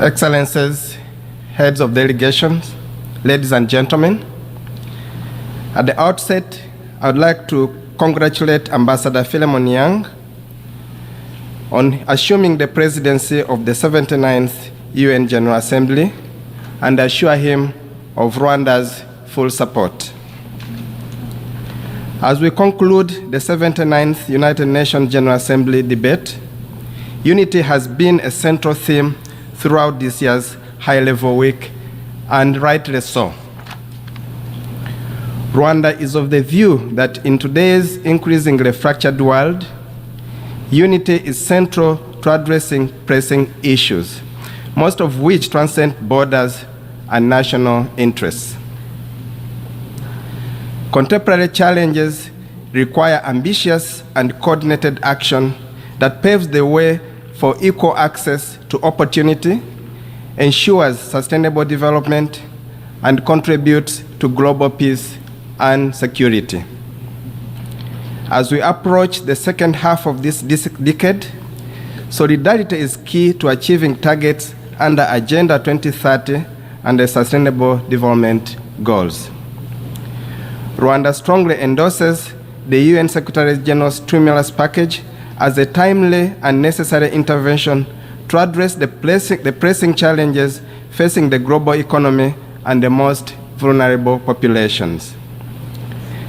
Excellencies, heads of delegations, ladies and gentlemen, at the outset, I would like to congratulate Ambassador Philemon Yang on assuming the presidency of the 79th UN General Assembly and assure him of Rwanda's full support. As we conclude the 79th United Nations General Assembly debate, unity has been a central theme throughout this year's high-level week, and rightly so. Rwanda is of the view that in today's increasingly fractured world, unity is central to addressing pressing issues, most of which transcend borders and national interests. Contemporary challenges require ambitious and coordinated action that paves the way for equal access to opportunity, ensures sustainable development, and contributes to global peace and security. As we approach the second half of this decade, solidarity is key to achieving targets under Agenda 2030 and the Sustainable Development Goals. Rwanda strongly endorses the UN Secretary General's stimulus package as a timely and necessary intervention to address the pressing challenges facing the global economy and the most vulnerable populations.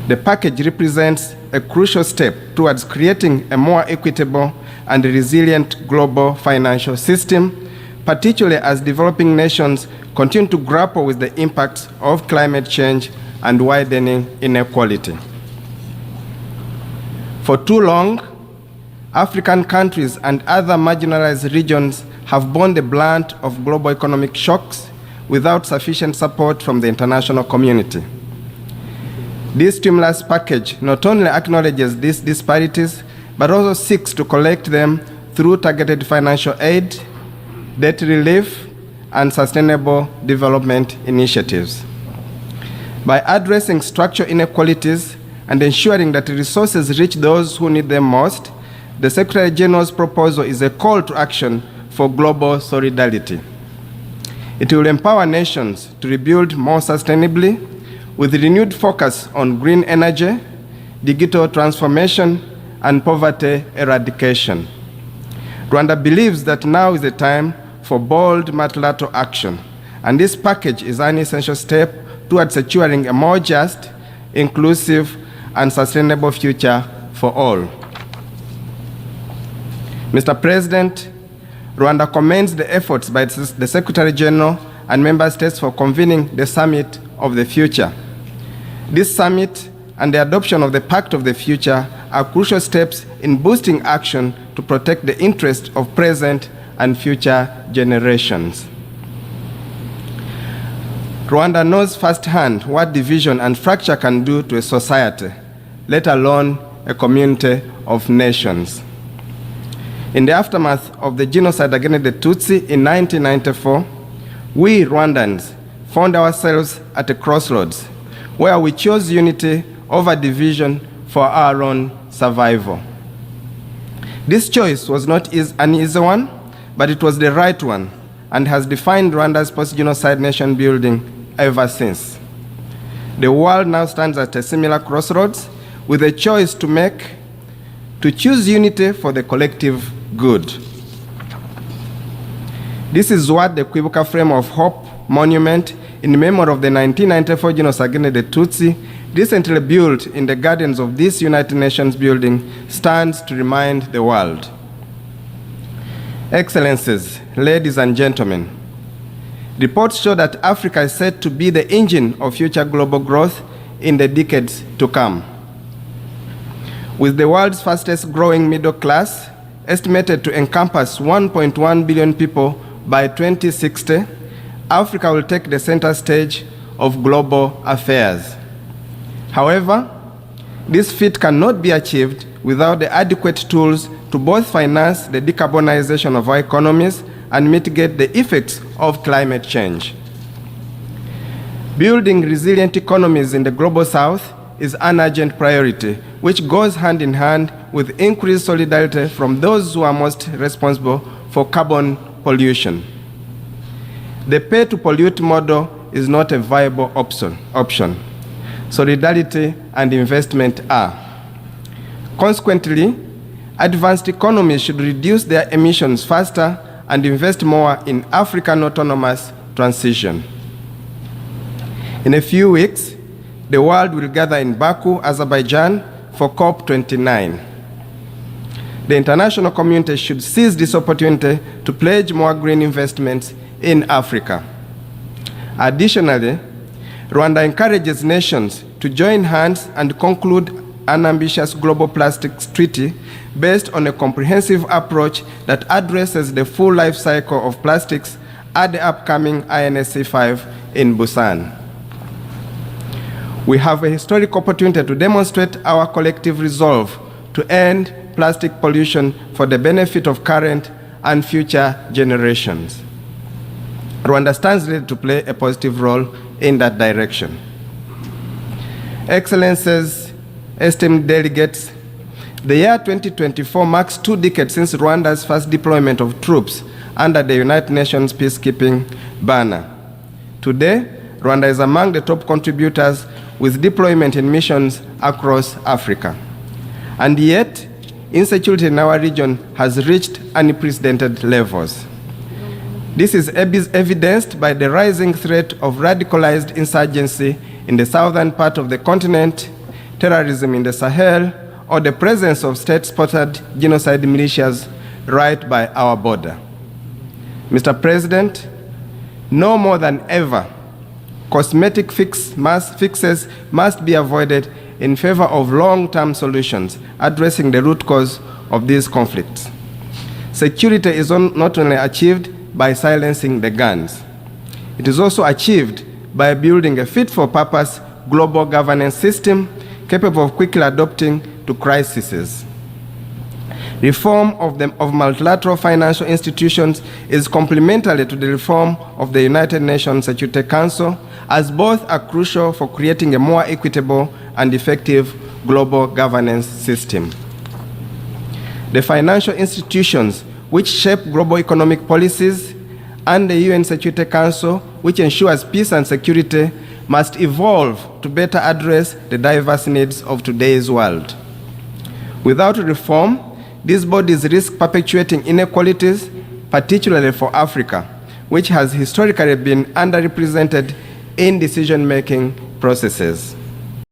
The package represents a crucial step towards creating a more equitable and resilient global financial system, particularly as developing nations continue to grapple with the impacts of climate change and widening inequality. For too long, African countries and other marginalized regions have borne the brunt of global economic shocks without sufficient support from the international community. This stimulus package not only acknowledges these disparities, but also seeks to collect them through targeted financial aid, debt relief, and sustainable development initiatives. By addressing structural inequalities and ensuring that resources reach those who need them most, the Secretary General's proposal is a call to action for global solidarity. It will empower nations to rebuild more sustainably with renewed focus on green energy, digital transformation, and poverty eradication. Rwanda believes that now is the time for bold multilateral action, and this package is an essential step towards securing a more just, inclusive, and sustainable future for all. Mr. President, Rwanda commends the efforts by the Secretary General and Member States for convening the Summit of the Future. This summit and the adoption of the Pact of the Future are crucial steps in boosting action to protect the interests of present and future generations. Rwanda knows firsthand what division and fracture can do to a society, let alone a community of nations. In the aftermath of the genocide against the Tutsi in 1994, we Rwandans found ourselves at a crossroads where we chose unity over division for our own survival. This choice was not an easy one, but it was the right one and has defined Rwanda's post-genocide nation building ever since. The world now stands at a similar crossroads with a choice to make, to choose unity for the collective good. This is what the Kwibuka Frame of Hope monument in memory of the 1994 genocide against the Tutsi, recently built in the gardens of this United Nations building, stands to remind the world. Excellencies, ladies and gentlemen, reports show that Africa is set to be the engine of future global growth in the decades to come. With the world's fastest growing middle class, estimated to encompass 1.1 billion people by 2060, Africa will take the center stage of global affairs. However, this feat cannot be achieved without the adequate tools to both finance the decarbonization of our economies and mitigate the effects of climate change. Building resilient economies in the global south is an urgent priority, which goes hand in hand with increased solidarity from those who are most responsible for carbon pollution. The pay-to-pollute model is not a viable option. Solidarity and investment are. Consequently, advanced economies should reduce their emissions faster and invest more in African autonomous transition. In a few weeks, the world will gather in Baku, Azerbaijan for COP29. The international community should seize this opportunity to pledge more green investments in Africa. Additionally, Rwanda encourages nations to join hands and conclude an ambitious global plastics treaty based on a comprehensive approach that addresses the full life cycle of plastics at the upcoming INSC5 in Busan. We have a historic opportunity to demonstrate our collective resolve to end plastic pollution for the benefit of current and future generations. Rwanda stands ready to play a positive role in that direction. Excellencies, esteemed delegates, the year 2024 marks 2 decades since Rwanda's first deployment of troops under the United Nations peacekeeping banner. Today, Rwanda is among the top contributors with deployment in missions across Africa. And yet, insecurity in our region has reached unprecedented levels. This is evidenced by the rising threat of radicalized insurgency in the southern part of the continent, terrorism in the Sahel, or the presence of state-sponsored genocide militias right by our border. Mr. President, no more than ever, cosmetic fixes must be avoided in favor of long-term solutions addressing the root cause of these conflicts. Security is not only achieved by silencing the guns, it is also achieved by building a fit-for-purpose global governance system capable of quickly adapting to crises. Reform of multilateral financial institutions is complementary to the reform of the United Nations Security Council, as both are crucial for creating a more equitable and effective global governance system. The financial institutions which shape global economic policies and the UN Security Council, which ensures peace and security, must evolve to better address the diverse needs of today's world. Without reform, these bodies risk perpetuating inequalities, particularly for Africa, which has historically been underrepresented in decision-making processes.